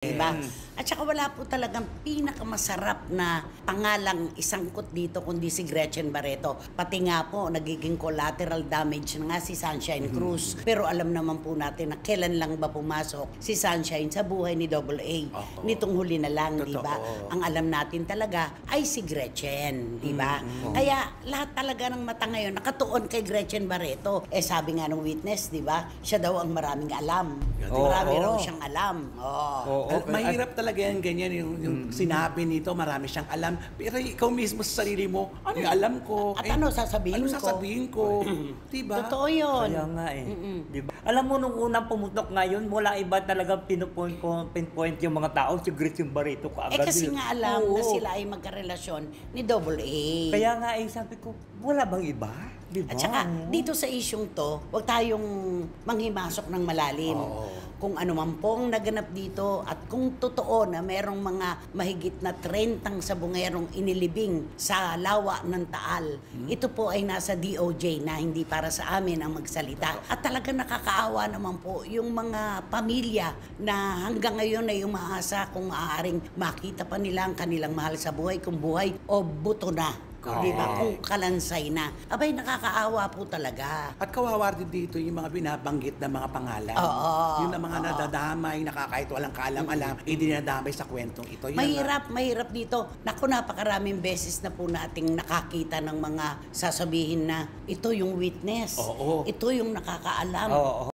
Diba? At saka wala po talagang pinakamasarap na pangalang isangkot dito kundi si Gretchen Barreto. Pati nga po, nagiging collateral damage na nga si Sunshine Cruz. Pero alam naman po natin na kailan lang ba pumasok si Sunshine sa buhay ni Double A. Nitong huli na lang, di ba? Ang alam natin talaga ay si Gretchen, di ba? Kaya lahat talaga ng mata ngayon nakatuon kay Gretchen Barreto. Eh sabi nga ng witness, di ba? Siya daw ang maraming alam. Marami raw siyang alam. Mahirap talaga yan, ganyan yung sinabi nito, marami siyang alam. Pero ikaw mismo sa sarili mo, ano yung alam ko? At ano sasabihin ko? Ano sasabihin ko? Diba? Totoo yun. Kaya nga eh. Diba? Alam mo, nung unang pumutok ngayon, wala iba talaga pinpoint yung mga tao, si Gretchen Barreto kaagad. Kasi nga alam na sila ay magkarelasyon ni Double A. Kaya nga eh, sabi ko, wala bang iba? Diba? At saka, dito sa isyong to, huwag tayong manghimasok ng malalim. Kung ano man pong naganap dito at kung totoo na merong mga mahigit na 30 sabungerong inilibing sa lawa ng Taal, ito po ay nasa DOJ na hindi para sa amin ang magsalita. At talaga nakakaawa naman po yung mga pamilya na hanggang ngayon ay umaasa kung maaaring makita pa nila ang kanilang mahal sa buhay, kung buhay o buto na. Diba? Kung kalansay na. Abay, nakakaawa po talaga. At kawawa din dito yung mga binabanggit na mga pangalan. Yung na mga nadadamay, nakakahit walang kaalam-alam, dinadamay sa kwentong ito. Mahirap dito. Naku, napakaraming beses na po nating nakakita ng mga sasabihin na ito yung witness. Ito yung nakakaalam.